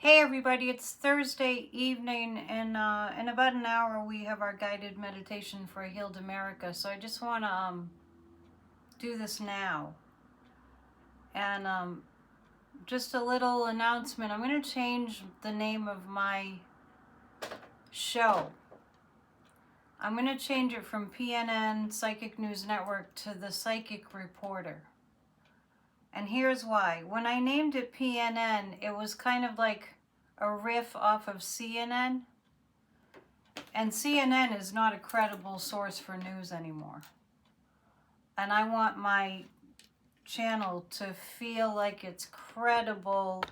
Hey everybody, it's Thursday evening and in about an hour we have our guided meditation for a healed America. So I just want to do this now. And just a little announcement. I'm going to change the name of my show. I'm going to change it from PNN Psychic News Network to the Psychic Reporter. And here's why. When I named it PNN, it was kind of like a riff off of CNN. And CNN is not a credible source for news anymore. And I want my channel to feel like it's credible,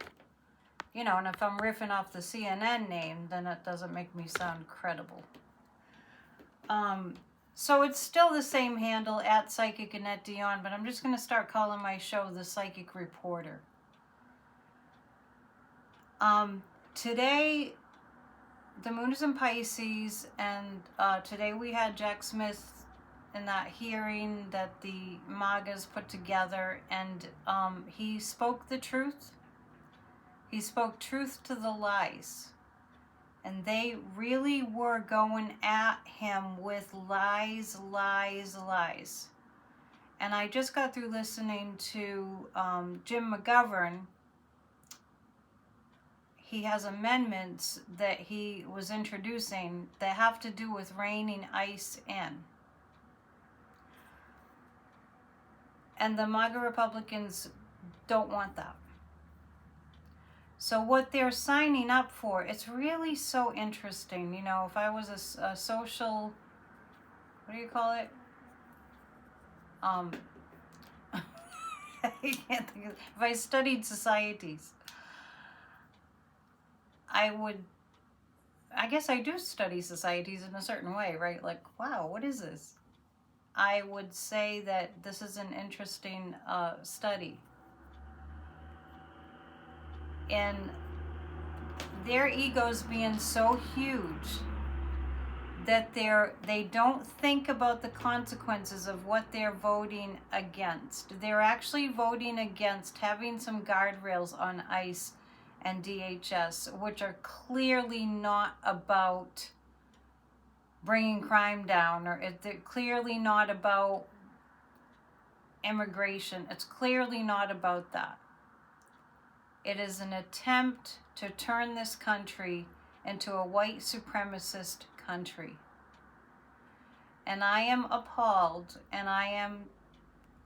you know, and if I'm riffing off the CNN name, then it doesn't make me sound credible. So it's still the same handle, at Psychic Annette Dion, but I'm just going to start calling my show The Psychic Reporter. Today, the moon is in Pisces, and today we had Jack Smith in that hearing that the MAGAs put together, and he spoke the truth. He spoke truth to the lies. And they really were going at him with lies, lies, lies. And I just got through listening to Jim McGovern. He has amendments that he was introducing that have to do with reining ICE in. And the MAGA Republicans don't want that. So what they're signing up for, it's really so interesting. You know, if I was a social, what do you call it? I can't think of it. If I studied societies, I guess I do study societies in a certain way, right? Like, wow, what is this? I would say that this is an interesting study. And their egos being so huge that they don't think about the consequences of what they're voting against. They're actually voting against having some guardrails on ICE and DHS, which are clearly not about bringing crime down, or they're clearly not about immigration. It's clearly not about that. It is an attempt to turn this country into a white supremacist country. And I am appalled, and I am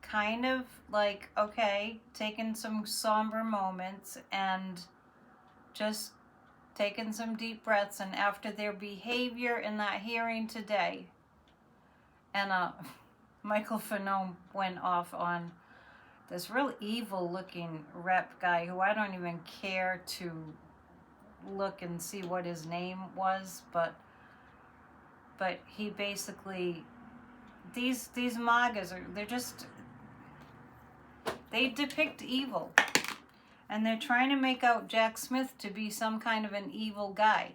kind of like, okay, taking some somber moments and just taking some deep breaths. And after their behavior in that hearing today, and Michael Phenome went off on this real evil looking rep guy who I don't even care to look and see what his name was, but he basically, these MAGAs they depict evil, and they're trying to make out Jack Smith to be some kind of an evil guy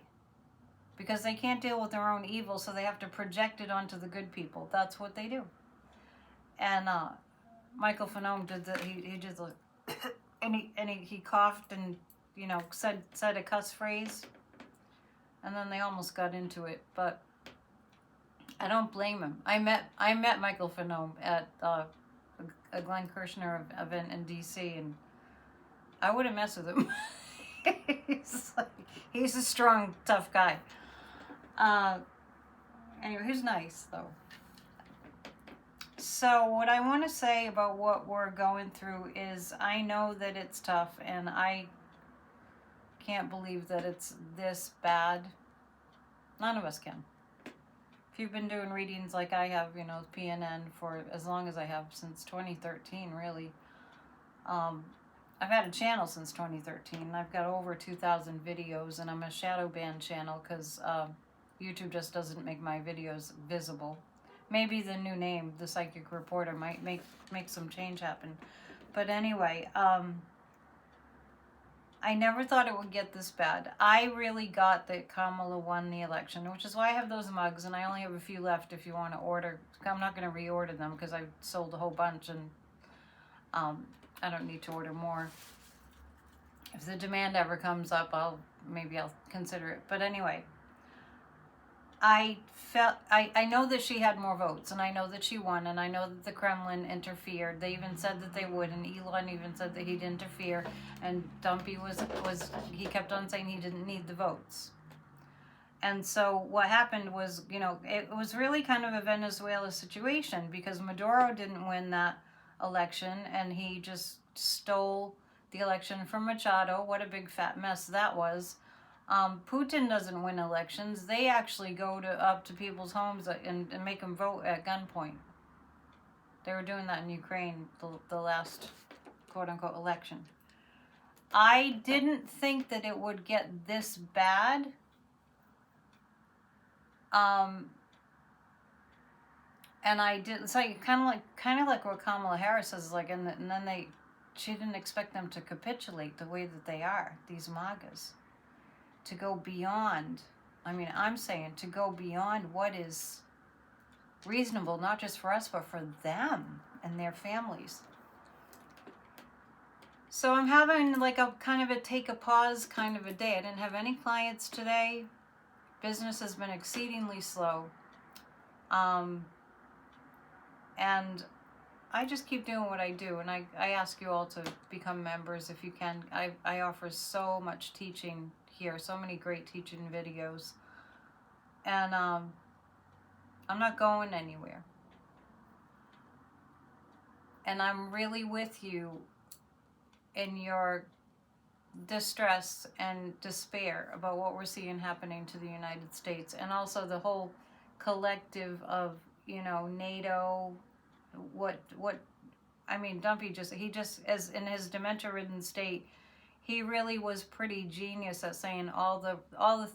because they can't deal with their own evil, so they have to project it onto the good people. That's what they do. And Michael Phenome did that. He did the and he coughed and, you know, said a cuss phrase, and then they almost got into it. But I don't blame him. I met Michael Phenome at a Glenn Kirshner event in DC, and I wouldn't mess with him. He's a strong, tough guy. Anyway, he's nice though. So what I want to say about what we're going through is, I know that it's tough, and I can't believe that it's this bad. None of us can. If you've been doing readings like I have, you know, PNN for as long as I have, since 2013, really. I've had a channel since 2013. I've got over 2,000 videos, and I'm a shadow ban channel because YouTube just doesn't make my videos visible. Maybe the new name, The Psychic Reporter, might make some change happen. But anyway, I never thought it would get this bad. I really got that Kamala won the election, which is why I have those mugs, and I only have a few left if you want to order. I'm not going to reorder them because I sold a whole bunch, and I don't need to order more. If the demand ever comes up, maybe I'll consider it. But anyway, I know that she had more votes, and I know that she won, and I know that the Kremlin interfered. They even said that they would, and Elon even said that he'd interfere, and Dumpy he kept on saying he didn't need the votes. And so what happened was, it was really kind of a Venezuela situation, because Maduro didn't win that election, and he just stole the election from Machado. What a big fat mess that was. Putin doesn't win elections. They actually go up to people's homes and make them vote at gunpoint. They were doing that in Ukraine, the last quote-unquote election. I didn't think that it would get this bad. And I did. It's like kind of like what Kamala Harris says, like, and then she didn't expect them to capitulate the way that they are, these MAGAs. To go beyond, I'm saying to go beyond what is reasonable, not just for us, but for them and their families. So I'm having like a kind of a take a pause kind of a day. I didn't have any clients today. Business has been exceedingly slow. And I just keep doing what I do. And I ask you all to become members if you can. I offer so much teaching here, so many great teaching videos, and I'm not going anywhere, and I'm really with you in your distress and despair about what we're seeing happening to the United States, and also the whole collective of NATO. Dumpy he just as in his dementia-ridden state, he really was pretty genius at saying all the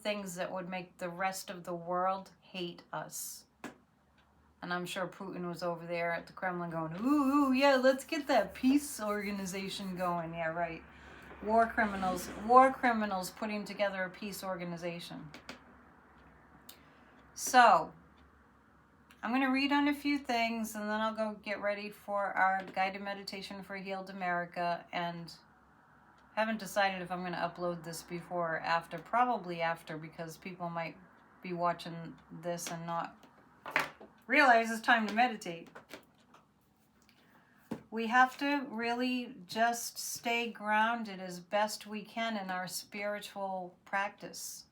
things that would make the rest of the world hate us. And I'm sure Putin was over there at the Kremlin going, ooh, yeah, let's get that peace organization going. Yeah, right. War criminals putting together a peace organization. So, I'm going to read on a few things, and then I'll go get ready for our guided meditation for Healed America, and haven't decided if I'm going to upload this before or after. Probably after, because people might be watching this and not realize it's time to meditate. We have to really just stay grounded as best we can in our spiritual practice.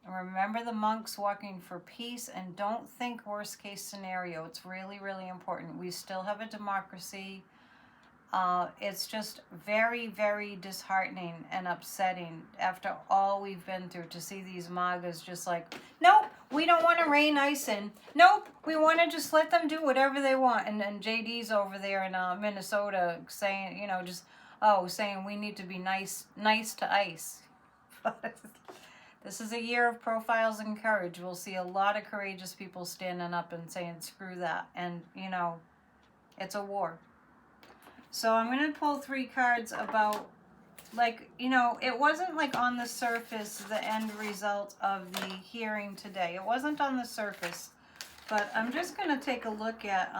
Remember the monks walking for peace, and don't think worst case scenario. It's really, really important. We still have a democracy. It's just very, very disheartening and upsetting after all we've been through to see these MAGAs just like, nope, we don't want to rein ICE in. Nope, we want to just let them do whatever they want. And JD's over there in Minnesota saying, saying we need to be nice to ICE. This is a year of profiles and courage. We'll see a lot of courageous people standing up and saying, screw that. And, it's a war. So I'm going to pull 3 cards about, it wasn't like on the surface the end result of the hearing today. It wasn't on the surface. But I'm just going to take a look at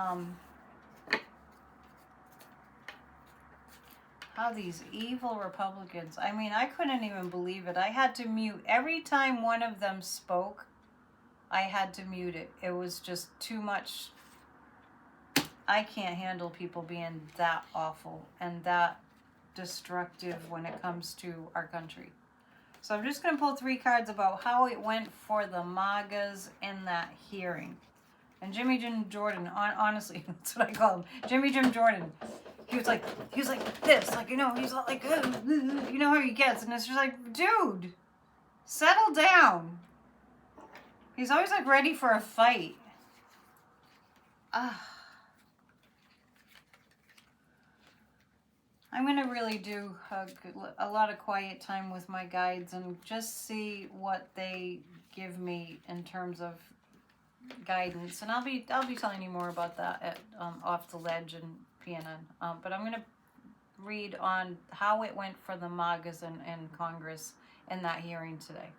how these evil Republicans, I couldn't even believe it. I had to mute. Every time one of them spoke, I had to mute it. It was just too much. I can't handle people being that awful and that destructive when it comes to our country. So I'm just going to pull 3 cards about how it went for the MAGAs in that hearing. And Jimmy Jim Jordan, honestly, that's what I call him. Jimmy Jim Jordan. He was like this, he's like, you know how he gets. And it's just like, dude, settle down. He's always like ready for a fight. I'm going to really do a lot of quiet time with my guides and just see what they give me in terms of guidance. And I'll be telling you more about that at Off the Ledge and PNN. But I'm going to read on how it went for the MAGAs in Congress in that hearing today.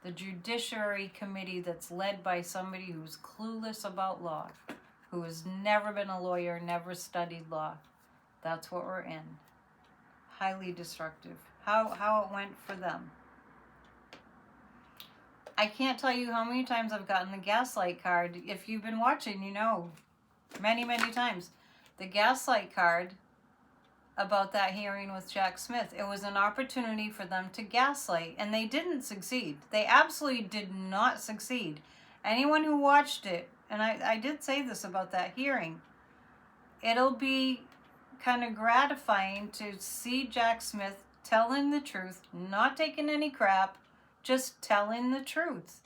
The Judiciary Committee that's led by somebody who's clueless about law, who has never been a lawyer, never studied law. That's what we're in. highly destructive. How it went for them. I can't tell you how many times I've gotten the gaslight card. If you've been watching, you know, many, many times. The gaslight card about that hearing with Jack Smith. It was an opportunity for them to gaslight, and they didn't succeed. They absolutely did not succeed. Anyone who watched it, and I did say this about that hearing, it'll be kind of gratifying to see Jack Smith telling the truth, not taking any crap, just telling the truth.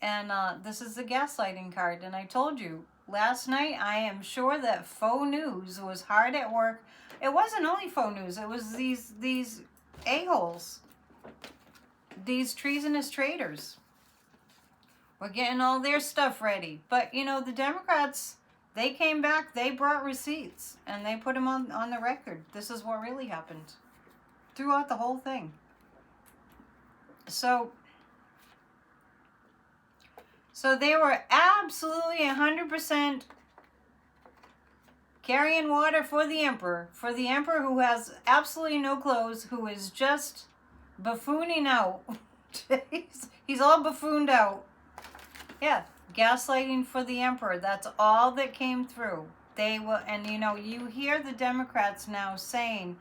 And this is the gaslighting card, and I told you, last night, I am sure that faux news was hard at work. It wasn't only faux news. It was these a-holes. These treasonous traitors. We're getting all their stuff ready. But, you know, the Democrats, they came back. They brought receipts. And they put them on the record. This is what really happened. Throughout the whole thing. So they were absolutely 100% carrying water for the emperor who has absolutely no clothes, who is just buffooning out. He's all buffooned out. Yeah, gaslighting for the emperor. That's all that came through. They will, and you know, you hear the Democrats now saying,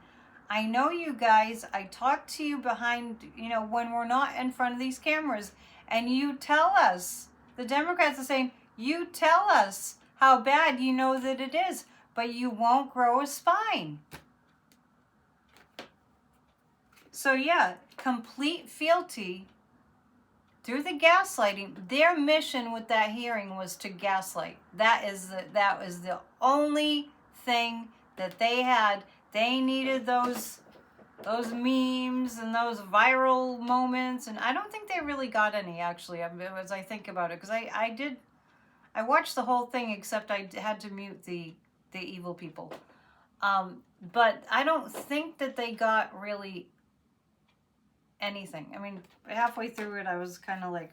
I know you guys, I talk to you behind, you know, when we're not in front of these cameras, and you tell us. The Democrats are saying, you tell us how bad you know that it is, but you won't grow a spine. So yeah, complete fealty through the gaslighting. Their mission with that hearing was to gaslight. That was the only thing that they had. They needed those memes and those viral moments, and I don't think they really got any, actually, as I think about it, because I watched the whole thing, except I had to mute the evil people, but I don't think that they got really anything. I mean, halfway through it, I was kind of like,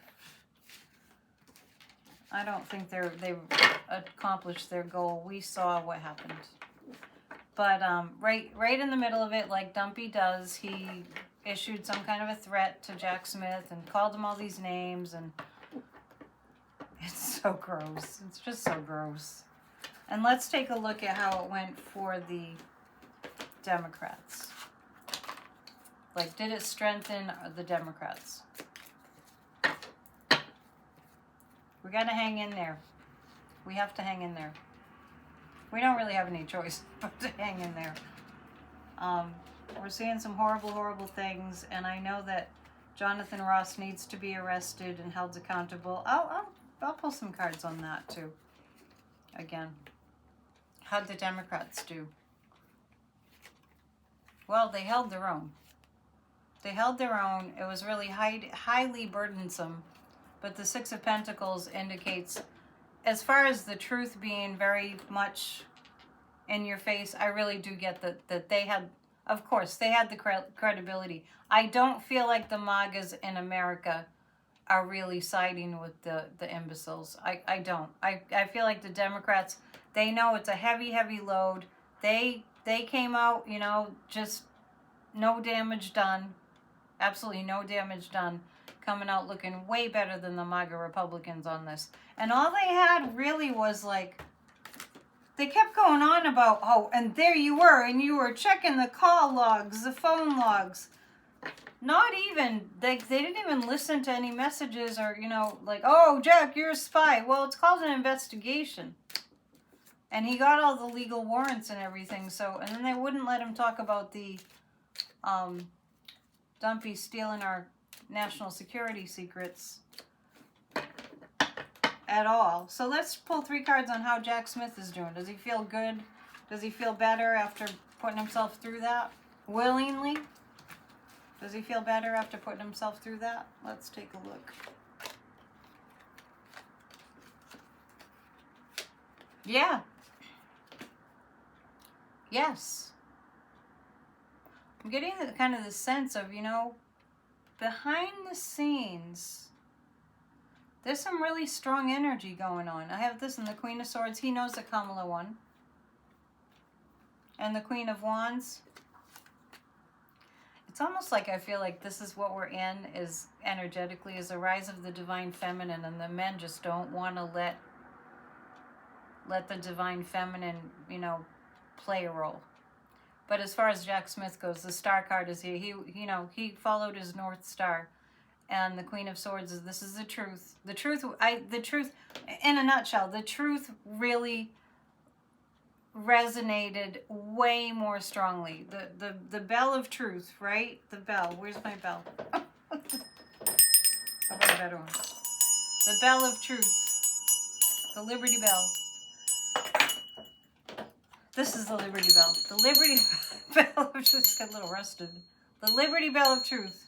I don't think they accomplished their goal. We saw what happened. But right in the middle of it, like Dumpy does, he issued some kind of a threat to Jack Smith and called him all these names, and it's so gross. It's just so gross. And let's take a look at how it went for the Democrats. Like, did it strengthen the Democrats? We got to hang in there. We have to hang in there. We don't really have any choice but to hang in there. We're seeing some horrible, horrible things, and I know that Jonathan Ross needs to be arrested and held accountable. I'll pull some cards on that too. Again, how'd the Democrats do? Well, they held their own. They held their own. It was really highly burdensome, but the Six of Pentacles indicates, as far as the truth being very much in your face, I really do get that they had, of course, they had the credibility. I don't feel like the MAGAs in America are really siding with the imbeciles. I don't. I feel like the Democrats, they know it's a heavy, heavy load. They came out, you know, just no damage done. Absolutely no damage done. Coming out looking way better than the MAGA Republicans on this. And all they had really was like, they kept going on about, oh, and there you were, and you were checking the call logs, the phone logs. Not even, they didn't even listen to any messages or, you know, like, oh, Jack, you're a spy. Well, it's called an investigation. And he got all the legal warrants and everything, so, and then they wouldn't let him talk about the, Dumpy stealing our national security secrets at all. So let's pull 3 cards on how Jack Smith is doing. Does he feel good? Does he feel better after putting himself through that? Willingly? Does he feel better after putting himself through that? Let's take a look. Yeah. Yes. I'm getting the kind of the sense of, you know, behind the scenes, there's some really strong energy going on. I have this in the Queen of Swords. He knows that Kamala won. And the Queen of Wands. It's almost like I feel like this is what we're in, is energetically, is a rise of the divine feminine, and the men just don't want to let the divine feminine, you know, play a role. But as far as Jack Smith goes, the star card is here. He followed his North Star, and the Queen of Swords is, this is the truth. The truth, in a nutshell, the truth really resonated way more strongly. The bell of truth, right? The bell. Where's my bell? How about a better one? The bell of truth. The Liberty Bell. This is the Liberty Bell. The Liberty Bell of Truth. Got a little rusted. The Liberty Bell of Truth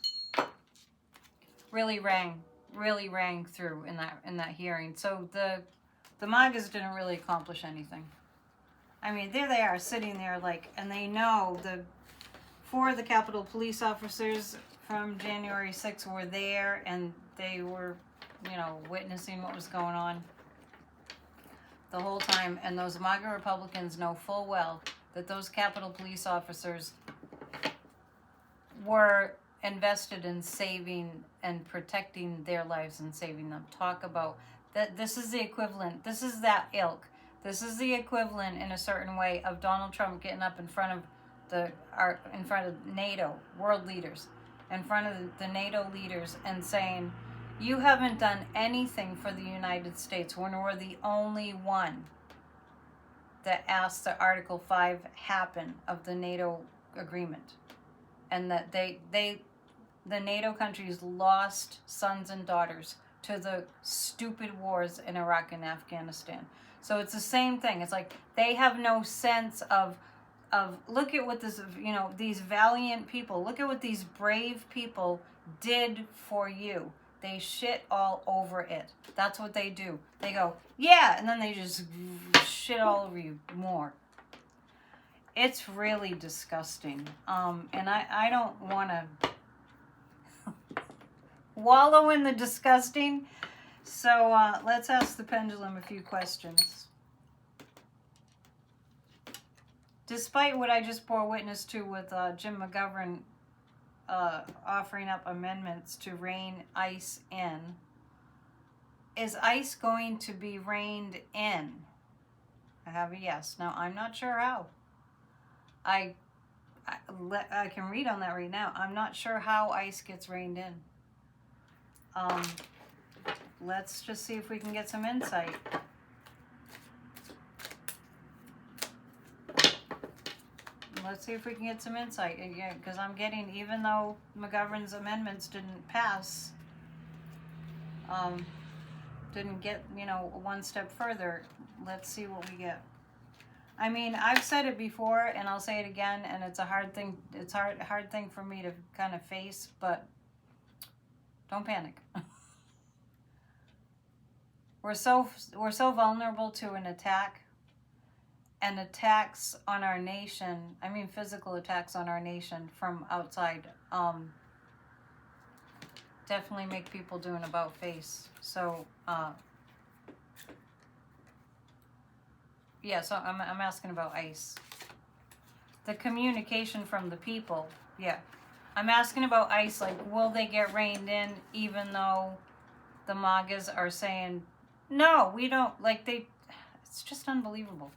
really rang through in that hearing. So the MAGAs didn't really accomplish anything. I mean, there they are sitting there like, and they know four of the Capitol police officers from January 6th were there, and they were, you know, witnessing what was going on the whole time. And those MAGA Republicans know full well that those Capitol police officers were invested in saving and protecting their lives and saving them. Talk about that. This is the equivalent. This is that ilk. This is the equivalent in a certain way of Donald Trump getting up in front of NATO world leaders, in front of the NATO leaders, and saying, "You haven't done anything for the United States when we're the only one that asked the Article 5 happen of the NATO agreement," and that the NATO countries lost sons and daughters to the stupid wars in Iraq and Afghanistan. So it's the same thing. It's like they have no sense of look at what this, you know, these valiant people, look at what these brave people did for you. They shit all over it. That's what they do. They go, yeah, and then they just shit all over you more. It's really disgusting. And I don't want to wallow in the disgusting. So let's ask the pendulum a few questions. Despite what I just bore witness to with Jim McGovern offering up amendments to rein ICE in, is ICE going to be reined in? I have a yes. Now, I'm not sure how. I can read on that right now. I'm not sure how ICE gets reined in. Let's just see if we can get some insight. Let's see if we can get some insight. Yeah, because I'm getting, even though McGovern's amendments didn't pass, didn't get, you know, one step further, let's see what we get. I mean, I've said it before, and I'll say it again, and it's a hard thing. It's hard thing for me to kind of face, but don't panic. We're so vulnerable to an attack, and attacks on our nation. I mean, physical attacks on our nation from outside. Definitely make people do an about face. So, yeah. So I'm asking about ICE. The communication from the people. Yeah, I'm asking about ICE. Like, will they get reined in, even though the MAGAs are saying, no, we don't, like it's just unbelievable.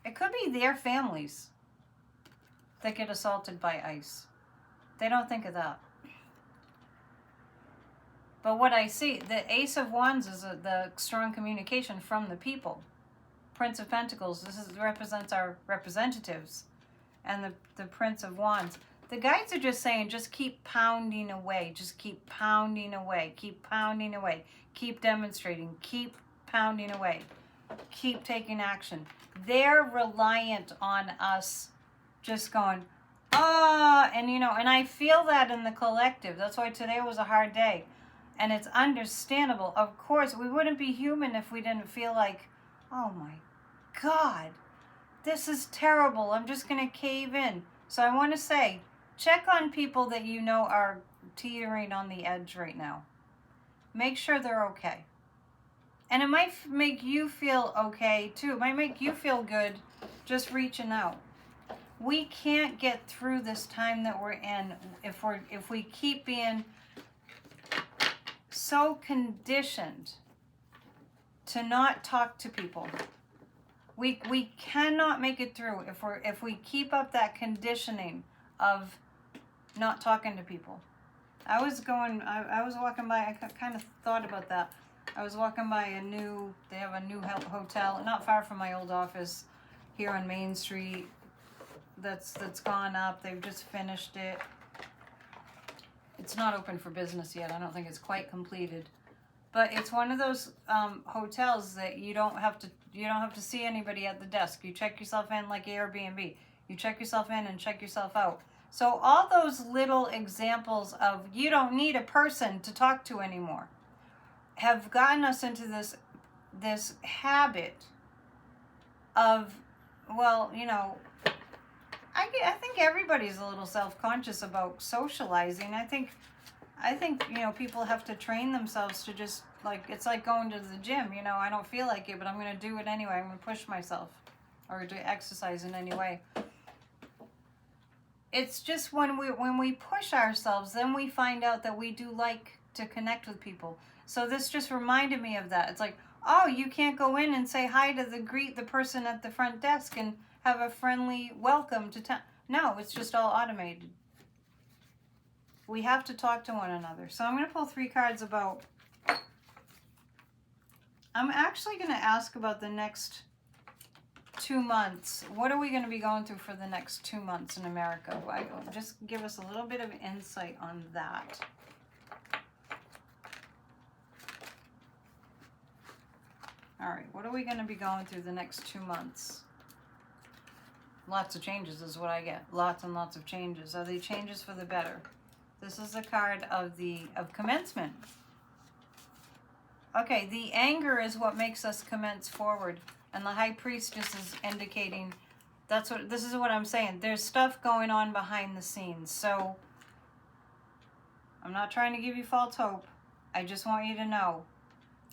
It could be their families that get assaulted by ICE. They don't think of that. But what I see, the Ace of Wands is the strong communication from the people. Prince of Pentacles, represents our representatives. And the Prince of Wands. The guides are just saying, just keep pounding away. Just keep pounding away. Keep pounding away. Keep demonstrating. Keep pounding away. Keep taking action. They're reliant on us just going, and you know, and I feel that in the collective. That's why today was a hard day. And it's understandable. Of course, we wouldn't be human if we didn't feel like, oh my God, this is terrible. I'm just going to cave in. So I want to say, check on people that you know are teetering on the edge right now. Make sure they're okay. And it might make you feel okay too. It might make you feel good just reaching out. we can't get through this time that we're in if we keep being so conditioned to not talk to people. We cannot make it through if we keep up that conditioning of not talking to people. I was walking by, I kind of thought about that. I was walking by they have a new hotel not far from my old office here on Main Street that's gone up. They've just finished it. It's not open for business yet. I don't think it's quite completed. But it's one of those hotels that you don't have to see anybody at the desk. You check yourself in like Airbnb. You check yourself in and check yourself out. So all those little examples of you don't need a person to talk to anymore have gotten us into this habit of, well, you know, I think everybody's a little self-conscious about socializing. I think you know, people have to train themselves to just, like, it's like going to the gym. You know, I don't feel like it, but I'm going to do it anyway. I'm going to push myself or do exercise in any way. It's just when we push ourselves, then we find out that we do like to connect with people. So this just reminded me of that. It's like, oh, you can't go in and say hi to greet the person at the front desk and have a friendly welcome to town. No, it's just all automated. We have to talk to one another. So I'm going to pull 3 cards about... I'm actually going to ask about the next 2 months. What are we going to be going through for the next 2 months in America? Just give us a little bit of insight on that. All right, what are we going to be going through the next 2 months? Lots of changes is what I get. Lots and lots of changes. Are they changes for the better? This is a card of commencement. Okay, the anger is what makes us commence forward. And the High Priestess is indicating, this is what I'm saying. There's stuff going on behind the scenes. So, I'm not trying to give you false hope. I just want you to know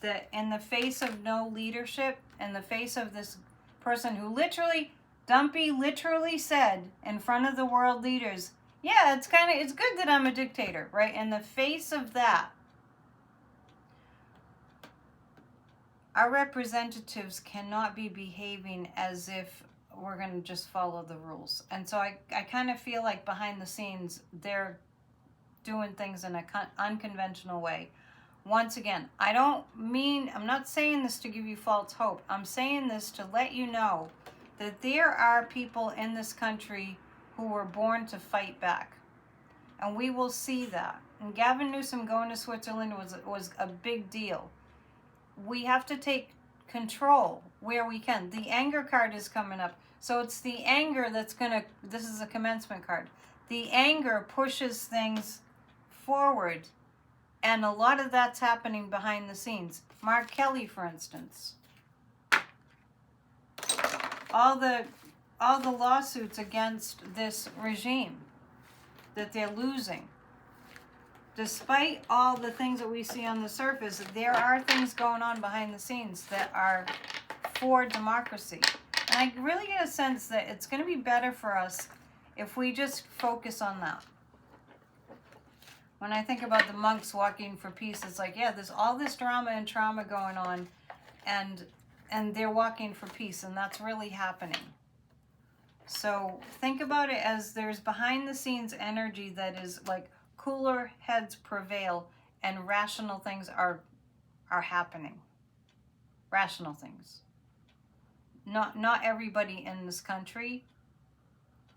that in the face of no leadership, in the face of this person who Dumpy literally said in front of the world leaders, yeah, it's good that I'm a dictator, right? In the face of that, our representatives cannot be behaving as if we're going to just follow the rules. And so I kind of feel like behind the scenes, they're doing things in an unconventional way. Once again, I'm not saying this to give you false hope. I'm saying this to let you know that there are people in this country who were born to fight back. And we will see that. And Gavin Newsom going to Switzerland was a big deal. We have to take control where we can. The anger card is coming up. So it's the anger that's this is a commencement card. The anger pushes things forward. And a lot of that's happening behind the scenes. Mark Kelly, for instance. All the lawsuits against this regime that they're losing. Despite all the things that we see on the surface, there are things going on behind the scenes that are for democracy. And I really get a sense that it's going to be better for us if we just focus on that. When I think about the monks walking for peace, it's like, yeah, there's all this drama and trauma going on, and they're walking for peace, and that's really happening. So think about it as there's behind the scenes energy that is like cooler heads prevail and rational things are happening. Rational things. Not everybody in this country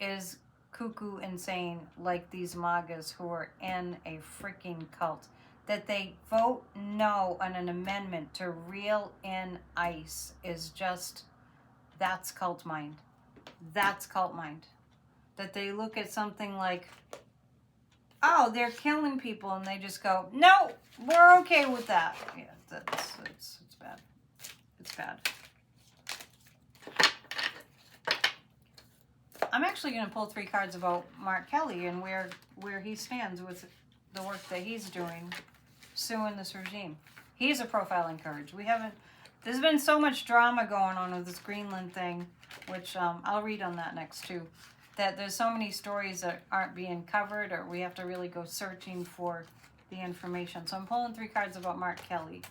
is cuckoo insane like these MAGAs who are in a freaking cult. That they vote no on an amendment to reel in ICE is just, that's cult mind. That's cult mind. That they look at something like, oh, they're killing people, and they just go, no, we're okay with that. Yeah, it's bad. It's bad. I'm actually going to pull 3 cards about Mark Kelly and where he stands with the work that he's doing, suing this regime. He's a profiling courage. There's been so much drama going on with this Greenland thing, which I'll read on that next too. that there's so many stories that aren't being covered, or we have to really go searching for the information. So I'm pulling 3 cards about Mark Kelly.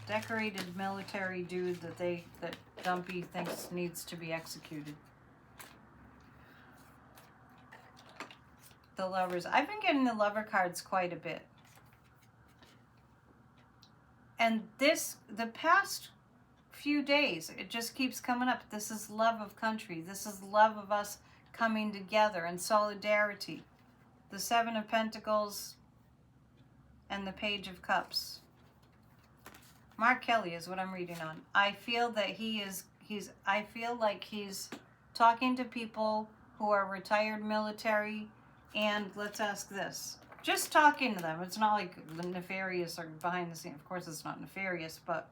Decorated military dude that Dumpy thinks needs to be executed. The Lovers. I've been getting the Lover cards quite a bit. And the past few days, it just keeps coming up. This is love of country. This is love of us coming together in solidarity. The 7 of Pentacles and the Page of Cups. Mark Kelly is what I'm reading on. I feel that I feel like he's talking to people who are retired military, and let's ask this. Just talking to them. It's not like the nefarious or behind the scenes. Of course it's not nefarious, but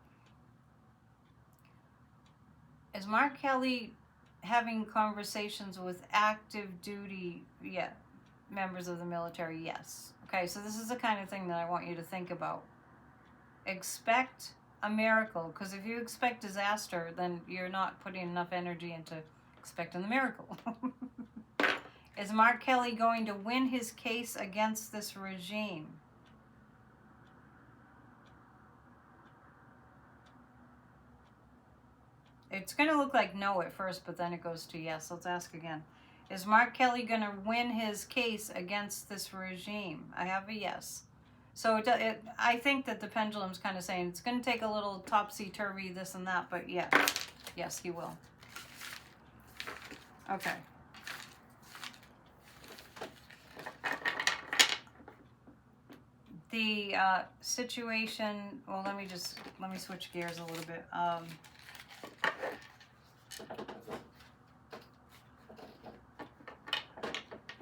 is Mark Kelly having conversations with active duty, members of the military? Yes. Okay, so this is the kind of thing that I want you to think about. Expect a miracle, because if you expect disaster, then you're not putting enough energy into expecting the miracle. Is Mark Kelly going to win his case against this regime? It's going to look like no at first, but then it goes to yes. Let's ask again. Is Mark Kelly going to win his case against this regime? I have a yes. So I think that the pendulum's kind of saying it's going to take a little topsy-turvy, this and that, but yeah. Yes, he will. Okay. The situation, well, let me switch gears a little bit.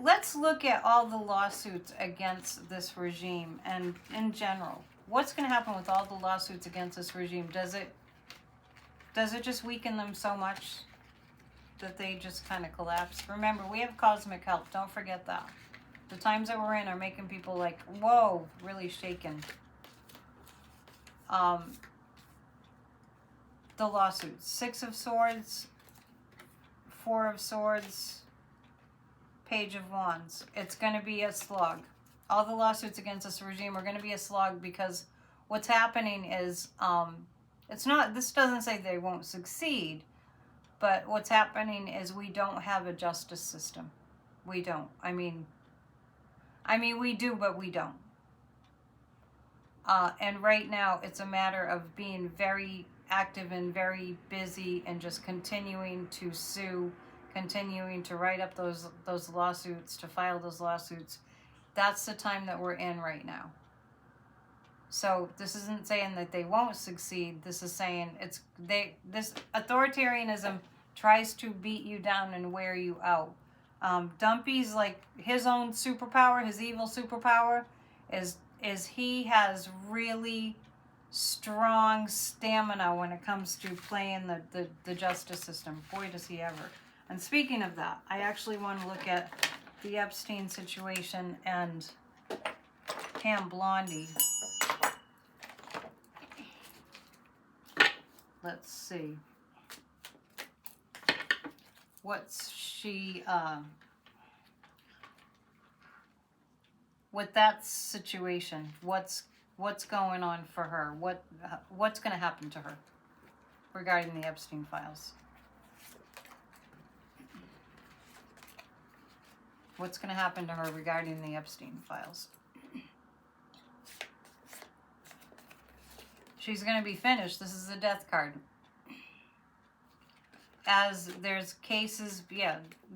Let's look at all the lawsuits against this regime and in general. What's going to happen with all the lawsuits against this regime? Does it just weaken them so much that they just kind of collapse? Remember, we have cosmic help. Don't forget that. The times that we're in are making people like, whoa, really shaken. The lawsuits. 6 of Swords, 4 of Swords, Page of Wands. It's going to be a slog. All the lawsuits against this regime are going to be a slog, because what's happening is, this doesn't say they won't succeed, but what's happening is we don't have a justice system. We don't. I mean, we do, but we don't. And right now, it's a matter of being very active and very busy and just continuing to sue, continuing to write up those lawsuits, to file those lawsuits. That's the time that we're in right now. So this isn't saying that they won't succeed. This is saying this authoritarianism tries to beat you down and wear you out. Dumpy's like his own superpower, his evil superpower is he has really strong stamina when it comes to playing the justice system. Boy, does he ever. And speaking of that, I actually want to look at the Epstein situation and Pam Blondie. Let's see. What's she, with that situation, what's going on for her? What's going to happen to her regarding the Epstein files? What's going to happen to her regarding the Epstein files? She's going to be finished. This is a death card. As there's cases,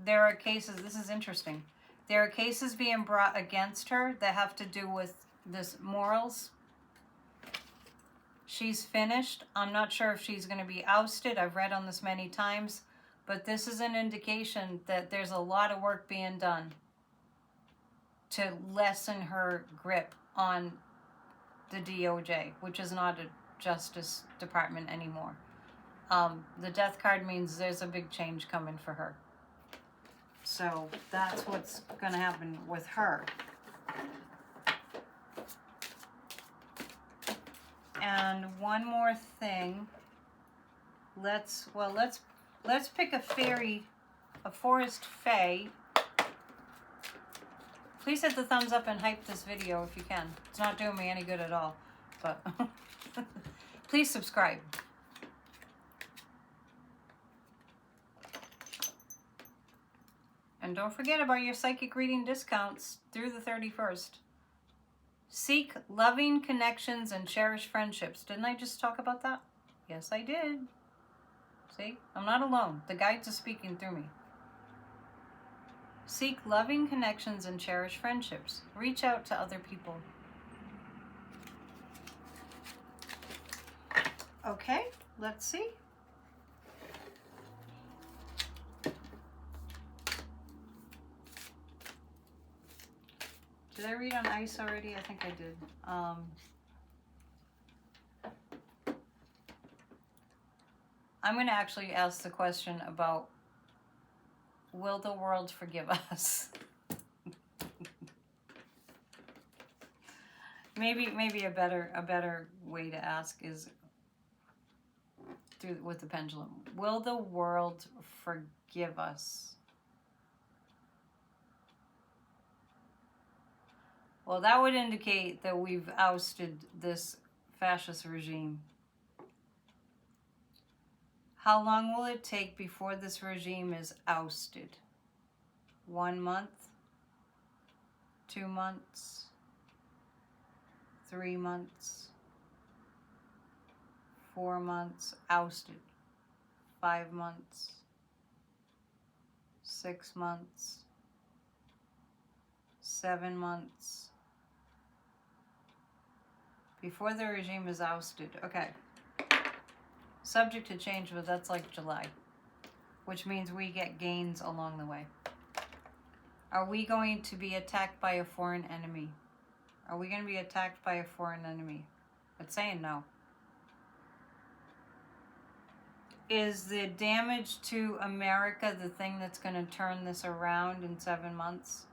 there are cases, this is interesting. There are cases being brought against her that have to do with this morals. She's finished. I'm not sure if she's going to be ousted. I've read on this many times. But this is an indication that there's a lot of work being done to lessen her grip on the DOJ, which is not a Justice Department anymore. The death card means there's a big change coming for her. So that's what's going to happen with her. And one more thing. Let's pick a fairy a forest fae. Please hit the thumbs up and hype this video if you can. It's not doing me any good at all, but please subscribe. And don't forget about your psychic reading discounts through the 31st. Seek loving connections and cherish friendships. Didn't I just talk about that? Yes, I did. See? I'm not alone. The guides are speaking through me. Seek loving connections and cherish friendships. Reach out to other people. Okay, let's see. Did I read on ice already? I think I did. I'm going to actually ask the question about, will the world forgive us? maybe a better way to ask is with the pendulum. Will the world forgive us? Well, that would indicate that we've ousted this fascist regime. How long will it take before this regime is ousted? 1 month? 2 months? 3 months? 4 months? Ousted. 5 months? 6 months? 7 months? Before the regime is ousted. Okay. Subject to change, but that's like July, which means we get gains along the way. Are we going to be attacked by a foreign enemy? Are we going to be attacked by a foreign enemy? It's saying no. Is the damage to America the thing that's going to turn this around in 7 months?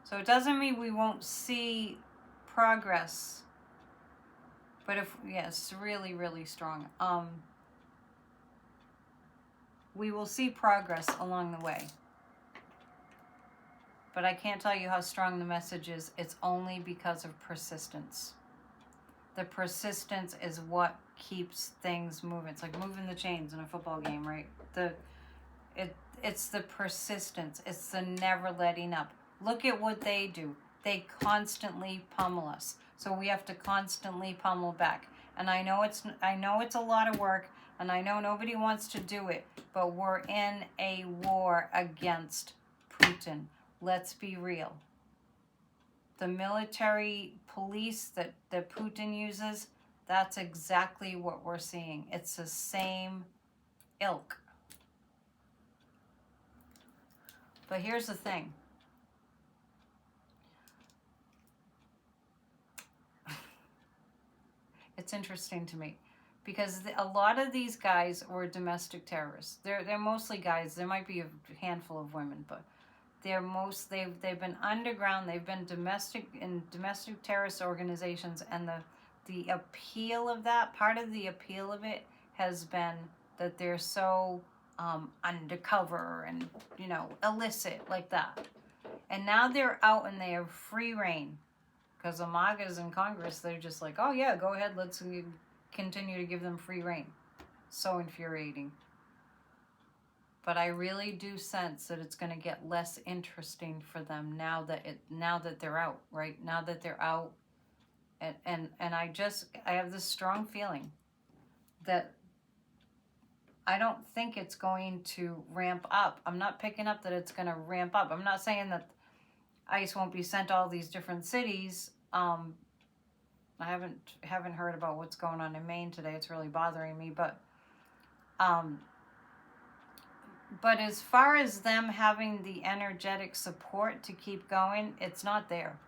So it doesn't mean we won't see progress. But if, yes, really, really strong. We will see progress along the way. But I can't tell you how strong the message is. It's only because of persistence. The persistence is what keeps things moving. It's like moving the chains in a football game, right? It's the persistence. It's the never letting up. Look at what they do. They constantly pummel us. So we have to constantly pummel back. And I know it's a lot of work, and I know nobody wants to do it, but we're in a war against Putin. Let's be real. The military police that Putin uses, that's exactly what we're seeing. It's the same ilk. But here's the thing. It's interesting to me because a lot of these guys were domestic terrorists. They're mostly guys. There might be a handful of women, but they've been underground. They've been domestic terrorist organizations, and the appeal of that, part of the appeal of it has been that they're so undercover and illicit like that. And now they're out and they have free reign. Because the MAGAs in Congress, they're just like, oh yeah, go ahead, let's continue to give them free reign. So infuriating. But I really do sense that it's going to get less interesting for them now that they're out, right? Now that they're out, and I have this strong feeling that I don't think it's going to ramp up. I'm not picking up that it's going to ramp up. I'm not saying that ICE won't be sent to all these different cities. I haven't heard about what's going on in Maine today. It's really bothering me. But as far as them having the energetic support to keep going, it's not there.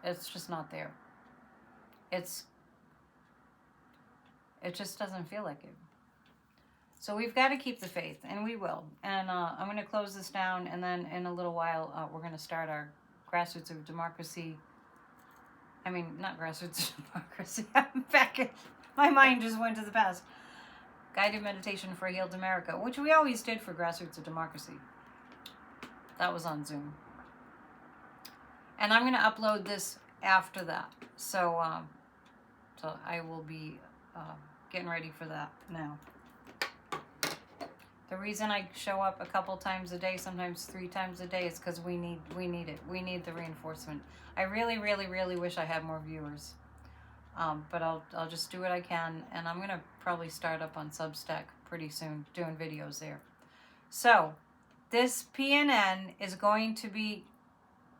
It's just not there. It just doesn't feel like it. So we've got to keep the faith, and we will. And I'm going to close this down, and then in a little while, we're going to start our Grassroots of Democracy. I mean, not Grassroots of Democracy. I'm back. My mind just went to the past. Guided Meditation for a Healed America, which we always did for Grassroots of Democracy. That was on Zoom. And I'm going to upload this after that. So, so I will be getting ready for that now. The reason I show up a couple times a day, sometimes 3 times a day, is because we need it. We need the reinforcement. I really, really, really wish I had more viewers. But I'll just do what I can, and I'm gonna probably start up on Substack pretty soon, doing videos there. So, this PNN is going to be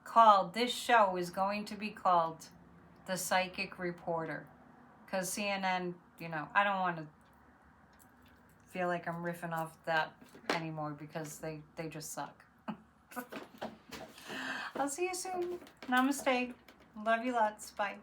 called, this show is going to be called The Psychic Reporter. Because CNN, you know, I don't want to feel like I'm riffing off that anymore because they just suck. I'll see you soon. Namaste. Love you lots. Bye.